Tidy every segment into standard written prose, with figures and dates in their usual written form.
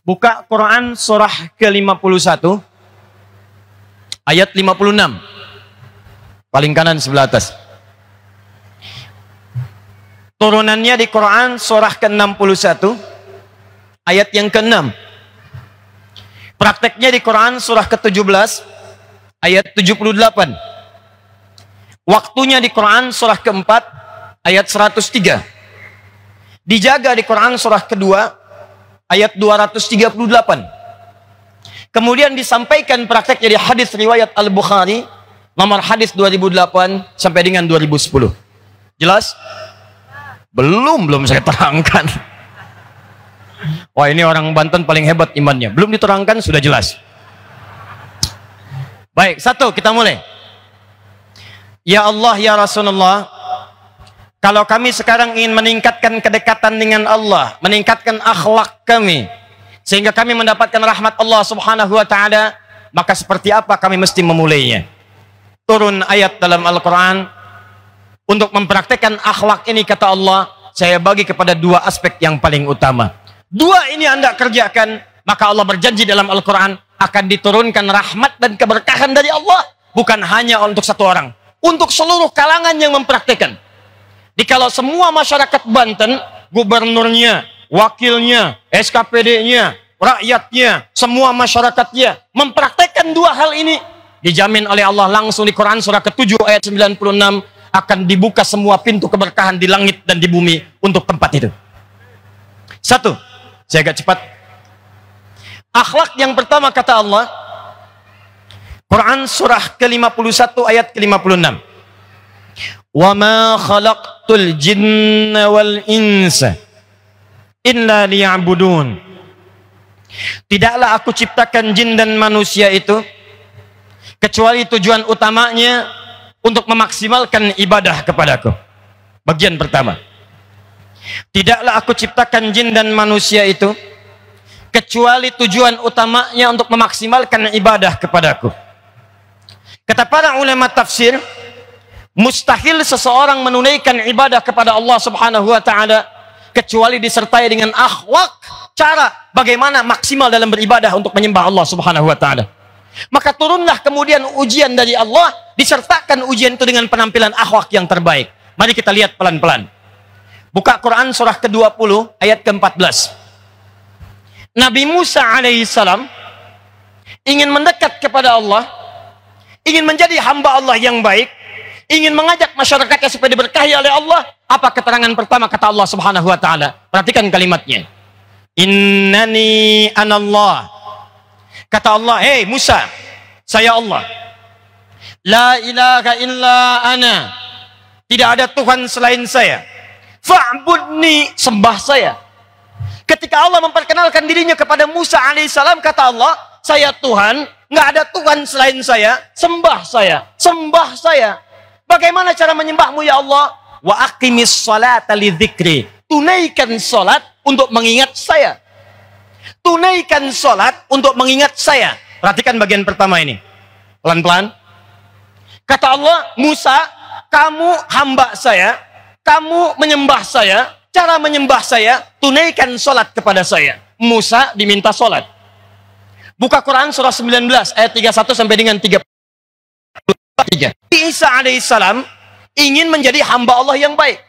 Buka Quran surah ke-51 ayat 56. Paling kanan sebelah atas. Turunannya di Quran surah ke-61 ayat yang ke-6. Prakteknya di Quran surah ke-17 ayat 78. Waktunya di Quran surah ke-4 ayat 103. Dijaga di Quran surah kedua ayat 238. Kemudian disampaikan praktek jadi hadis riwayat Al-Bukhari nomor hadis 2008 sampai dengan 2010. Jelas? Belum saya terangkan. Wah, ini orang Banten paling hebat imannya. Belum diterangkan sudah jelas. Baik, satu kita mulai. Ya Allah, ya Rasulullah, kalau kami sekarang ingin meningkatkan kedekatan dengan Allah, meningkatkan akhlak kami, sehingga kami mendapatkan rahmat Allah subhanahu wa ta'ala, maka seperti apa kami mesti memulainya? Turun ayat dalam Al-Quran, untuk mempraktekkan akhlak ini kata Allah, saya bagi kepada dua aspek yang paling utama. Dua ini Anda kerjakan, maka Allah berjanji dalam Al-Quran, akan diturunkan rahmat dan keberkahan dari Allah, bukan hanya untuk satu orang, untuk seluruh kalangan yang mempraktekkan. Kalau semua masyarakat Banten, gubernurnya, wakilnya, SKPD-nya, rakyatnya, semua masyarakatnya mempraktekkan dua hal ini, dijamin oleh Allah langsung di Quran surah ke-7 ayat 96 akan dibuka semua pintu keberkahan di langit dan di bumi untuk tempat itu. Satu, saya agak cepat. Akhlak yang pertama kata Allah, Quran surah ke-51 ayat ke-56. Wa ma khalaqtul jinna wal insa illa liya'budun. Tidaklah aku ciptakan jin dan manusia itu kecuali tujuan utamanya untuk memaksimalkan ibadah kepadaku. Bagian pertama. Tidaklah aku ciptakan jin dan manusia itu kecuali tujuan utamanya untuk memaksimalkan ibadah kepadaku. Kata para ulama tafsir, mustahil seseorang menunaikan ibadah kepada Allah subhanahu wa ta'ala kecuali disertai dengan akhlak, cara bagaimana maksimal dalam beribadah untuk menyembah Allah subhanahu wa ta'ala. Maka turunlah kemudian ujian dari Allah, disertakan ujian itu dengan penampilan akhlak yang terbaik. Mari kita lihat pelan-pelan. Buka Quran surah ke-20 ayat ke-14. Nabi Musa alaihissalam ingin mendekat kepada Allah, ingin menjadi hamba Allah yang baik, ingin mengajak masyarakatnya supaya diberkahi oleh Allah. Apa keterangan pertama kata Allah subhanahu wa ta'ala? Perhatikan kalimatnya. Innani anallah. Kata Allah, hei Musa, saya Allah. La ilaha illa ana. Tidak ada Tuhan selain saya. Fa'budni, sembah saya. Ketika Allah memperkenalkan dirinya kepada Musa alaihissalam, kata Allah, saya Tuhan, nggak ada Tuhan selain saya, sembah saya, sembah saya. Bagaimana cara menyembahmu ya Allah? Wa aqimis salata li dzikri. Tunaikan salat untuk mengingat saya. Tunaikan salat untuk mengingat saya. Perhatikan bagian pertama ini. Pelan-pelan. Kata Allah, Musa, kamu hamba saya, kamu menyembah saya. Cara menyembah saya, tunaikan salat kepada saya. Musa diminta salat. Buka Quran surah 19 ayat 31 sampai dengan 33. Isa alaihissalam ingin menjadi hamba Allah yang baik,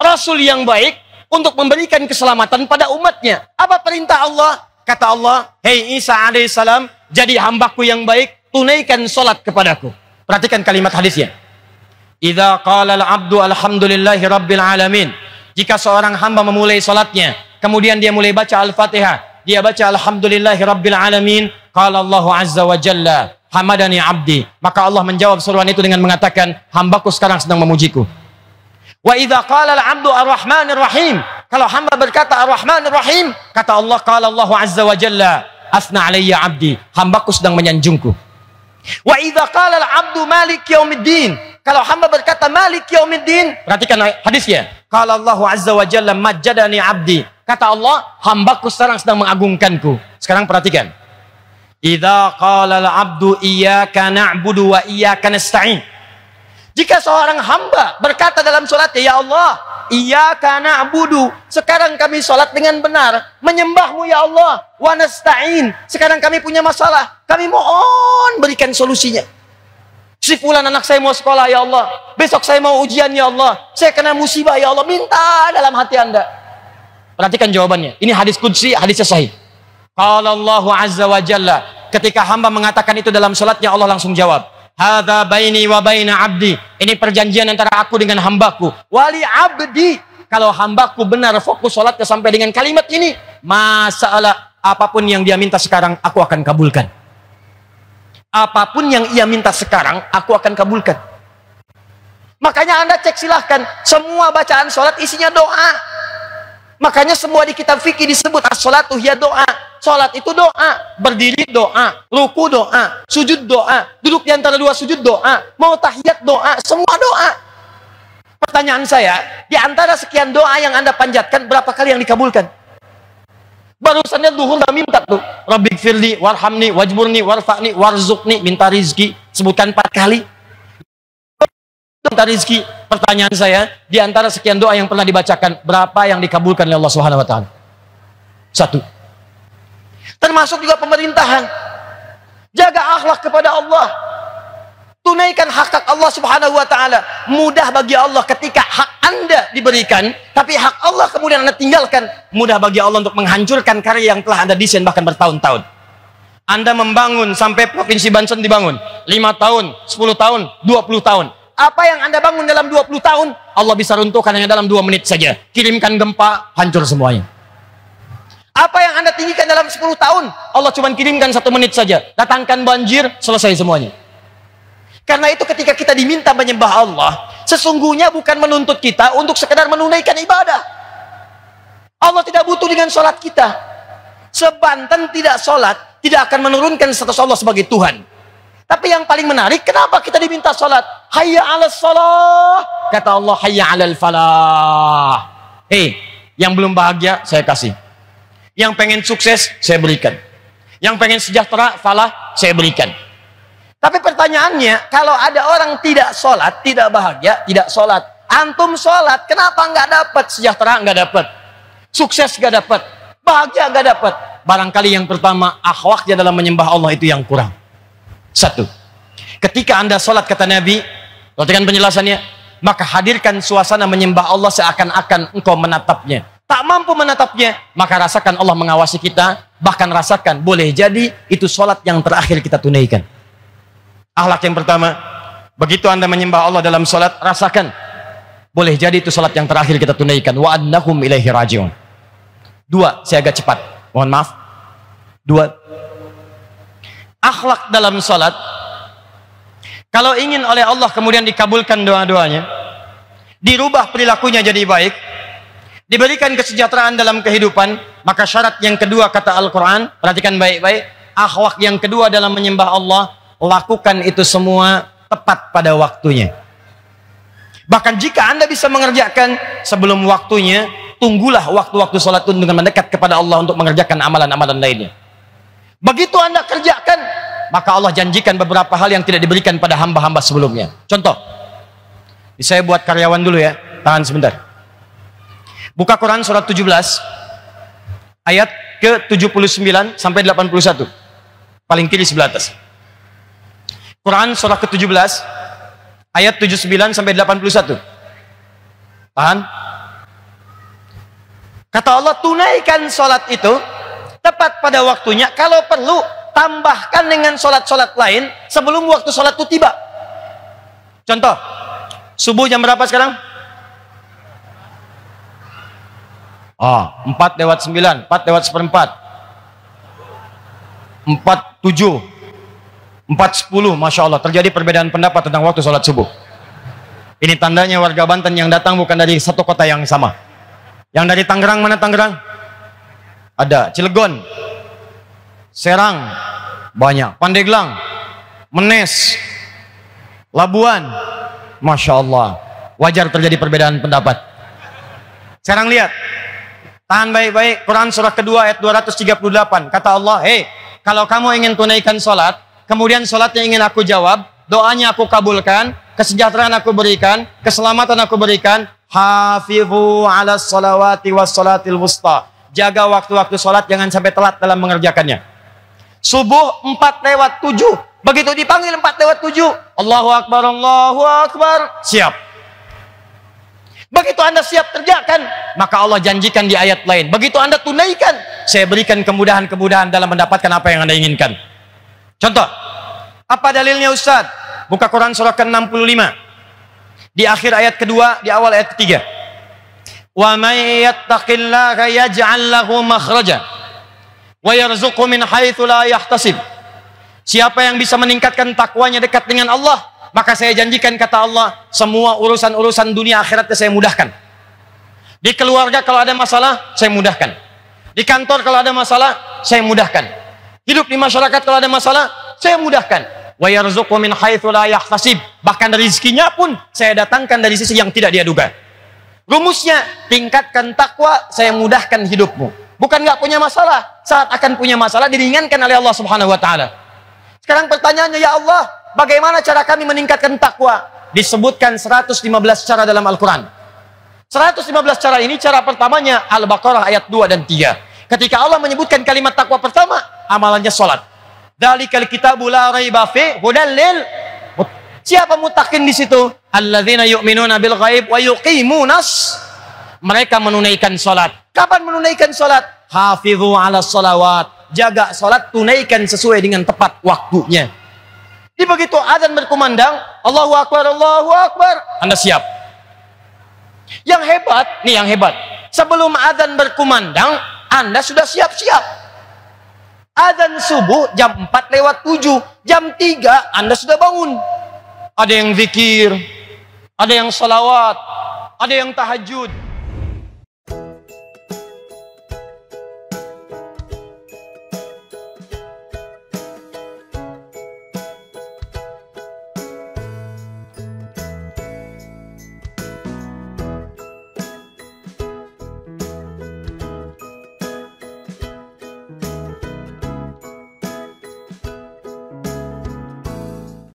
Rasul yang baik untuk memberikan keselamatan pada umatnya. Apa perintah Allah? Kata Allah, hei Isa alaihissalam, jadi hambaku yang baik, tunaikan salat kepadaku. Perhatikan kalimat hadisnya. Idza qala al-'abdu alhamdulillahi rabbil alamin. Jika seorang hamba memulai salatnya, kemudian dia mulai baca Al-Fatihah, dia baca alhamdulillahi rabbil alamin, qala Allahu azza wa jalla, hamadani abdi. Maka Allah menjawab seruan itu dengan mengatakan, hambaku sekarang sedang memujiku. Wa idza qala al-'abdu ar-rahmanir rahim. Kalau hamba berkata ar-rahmanir rahim, kata Allah, qala Allahu azza wa jalla, asna alayya abdi, hambaku sedang menyanjungku. Wa idza qala al-'abdu malik yaumiddin. Kalau hamba berkata malik yaumiddin, perhatikan hadisnya. Qala Allahu azza wa jalla majjadani abdi. Kata Allah, hambaku sekarang sedang mengagungkanku. Sekarang perhatikan. Idza qala al-'abdu iyyaka na'budu wa iyyaka nasta'in. Jika seorang hamba berkata dalam sholatnya, ya Allah, iyyaka na'budu, sekarang kami sholat dengan benar, menyembahmu ya Allah, wa nasta'in, sekarang kami punya masalah, kami mohon berikan solusinya. Si fulan anak saya mau sekolah ya Allah, besok saya mau ujian ya Allah, saya kena musibah ya Allah, minta dalam hati Anda. Perhatikan jawabannya, ini hadis qudsi, hadisnya sahih. Qala Allahu azza wa jalla, ketika hamba mengatakan itu dalam sholatnya, Allah langsung jawab, hadza baini wa baina abdi, ini perjanjian antara aku dengan hambaku. Wali abdi, kalau hambaku benar fokus sholatnya sampai dengan kalimat ini, masalah apapun yang dia minta sekarang aku akan kabulkan. Apapun yang ia minta sekarang aku akan kabulkan. Makanya Anda cek silahkan, semua bacaan sholat isinya doa. Makanya semua di kitab fikih disebut as-sholatu hiya doa. Sholat itu doa, berdiri doa, ruku doa, sujud doa, duduk di antara dua sujud doa, mau tahiyat doa, semua doa. Pertanyaan saya, di antara sekian doa yang Anda panjatkan, berapa kali yang dikabulkan? Barusannya duhur udah minta tuh, Rabbighfirli warhamni wajburni warfa'ni warzuqni, minta rizki, sebutkan 4 kali. Minta rizki. Pertanyaan saya, di antara sekian doa yang pernah dibacakan, berapa yang dikabulkan oleh Allah Subhanahu wa taala? 1. Termasuk juga pemerintahan. Jaga akhlak kepada Allah. Tunaikan hak Allah Subhanahu wa taala. Mudah bagi Allah ketika hak Anda diberikan, tapi hak Allah kemudian Anda tinggalkan. Mudah bagi Allah untuk menghancurkan karya yang telah Anda desain bahkan bertahun-tahun. Anda membangun sampai Provinsi Banten dibangun 5 tahun, 10 tahun, 20 tahun. Apa yang Anda bangun dalam 20 tahun, Allah bisa runtuhkan hanya dalam 2 menit saja. Kirimkan gempa, hancur semuanya. Apa yang Anda tinggikan dalam 10 tahun, Allah cuma kirimkan 1 menit saja. Datangkan banjir, selesai semuanya. Karena itu ketika kita diminta menyembah Allah, sesungguhnya bukan menuntut kita untuk sekedar menunaikan ibadah. Allah tidak butuh dengan sholat kita. Sebanten tidak sholat, tidak akan menurunkan status Allah sebagai Tuhan. Tapi yang paling menarik, kenapa kita diminta sholat? Hayya 'alas shalah, kata Allah, hayya 'alal falah. Hei, yang belum bahagia saya kasih. Yang pengen sukses saya berikan. Yang pengen sejahtera, falah saya berikan. Tapi pertanyaannya, kalau ada orang tidak sholat, tidak bahagia, tidak sholat. Antum sholat, kenapa nggak dapat? Sejahtera nggak dapat, sukses nggak dapat, bahagia nggak dapat. Barangkali yang pertama, akhlaknya dalam menyembah Allah itu yang kurang. 1. Ketika Anda sholat, kata Nabi, perhatikan penjelasannya, maka hadirkan suasana menyembah Allah seakan-akan engkau menatapnya. Tak mampu menatapnya, maka rasakan Allah mengawasi kita, bahkan rasakan boleh jadi itu sholat yang terakhir kita tunaikan. Akhlak yang pertama, begitu Anda menyembah Allah dalam sholat, rasakan boleh jadi itu sholat yang terakhir kita tunaikan. Wa annahum ilaihi raji'un. 2, saya agak cepat, mohon maaf. 2, akhlak dalam sholat, kalau ingin oleh Allah kemudian dikabulkan doa-doanya, dirubah perilakunya jadi baik, diberikan kesejahteraan dalam kehidupan, maka syarat yang kedua kata Al-Quran, perhatikan baik-baik, akhlak yang kedua dalam menyembah Allah, lakukan itu semua tepat pada waktunya. Bahkan jika Anda bisa mengerjakan sebelum waktunya, tunggulah waktu-waktu sholat itu dengan mendekat kepada Allah untuk mengerjakan amalan-amalan lainnya. Begitu Anda kerjakan, maka Allah janjikan beberapa hal yang tidak diberikan pada hamba-hamba sebelumnya. Contoh, saya buat karyawan dulu ya, tahan sebentar. Buka Quran surat 17 ayat ke-79 sampai 81. Paling kiri sebelah atas. Quran surah ke-17 ayat 79 sampai 81. Tahan. Kata Allah, tunaikan sholat itu tepat pada waktunya. Kalau perlu, tambahkan dengan sholat-sholat lain sebelum waktu sholat itu tiba. Contoh, subuh jam berapa sekarang? 4:09, 4:04, 4:07, 4:10, Masya Allah, terjadi perbedaan pendapat tentang waktu sholat subuh. Ini tandanya warga Banten yang datang bukan dari satu kota yang sama. Yang dari Tangerang, mana Tangerang? Ada, Cilegon, Serang, banyak, Pandeglang, Menes, Labuan, Masya Allah, wajar terjadi perbedaan pendapat. Sekarang lihat, tahan baik-baik, Quran surah kedua ayat 238, kata Allah, hei, kalau kamu ingin tunaikan sholat, kemudian sholatnya ingin aku jawab, doanya aku kabulkan, kesejahteraan aku berikan, keselamatan aku berikan. Hafizu 'ala sholawati was sholatil wusta. Jaga waktu-waktu sholat, jangan sampai telat dalam mengerjakannya. Subuh 4:07. Begitu dipanggil 4:07, Allahu Akbar, siap. Begitu Anda siap kerjakan, maka Allah janjikan di ayat lain, begitu Anda tunaikan, saya berikan kemudahan-kemudahan dalam mendapatkan apa yang Anda inginkan. Contoh, apa dalilnya Ustaz? Buka Quran surah ke-65. Di akhir ayat kedua, di awal ayat ketiga. Wa may yattaqillaha yaj'al lahu makhraja wa yarzuqhu min haitsu la yahtasib. Siapa yang bisa meningkatkan takwanya dekat dengan Allah, maka saya janjikan, kata Allah, semua urusan-urusan dunia akhiratnya saya mudahkan. Di keluarga kalau ada masalah, saya mudahkan. Di kantor kalau ada masalah, saya mudahkan. Hidup di masyarakat kalau ada masalah, saya mudahkan. Wa yarzuqhu min haitsu la yahtasib. Bahkan rezekinya pun saya datangkan dari sisi yang tidak dia duga. Rumusnya, tingkatkan takwa, saya mudahkan hidupmu. Bukan nggak punya masalah, saat akan punya masalah diringankan oleh Allah Subhanahu wa taala. Sekarang pertanyaannya, ya Allah, bagaimana cara kami meningkatkan takwa? Disebutkan 115 cara dalam Al-Quran. 115 cara ini, cara pertamanya Al-Baqarah ayat 2 dan 3. Ketika Allah menyebutkan kalimat takwa pertama, amalannya sholat. Dzalikal kitabu la raiba fi hudal lil. Siapa muttaqin di situ? Alladzina yu'minuna bil ghaib wa yuqimunas. Mereka menunaikan salat. Kapan menunaikan salat? Hafizu 'alas shalawat. Jaga salat, tunaikan sesuai dengan tepat waktunya. Di begitu azan berkumandang, Allahu Akbar, Anda siap. Yang hebat, nih yang hebat. Sebelum azan berkumandang, Anda sudah siap-siap. Azan subuh jam 4:07, jam 3 Anda sudah bangun. Ada yang zikir, ada yang salawat, ada yang tahajud.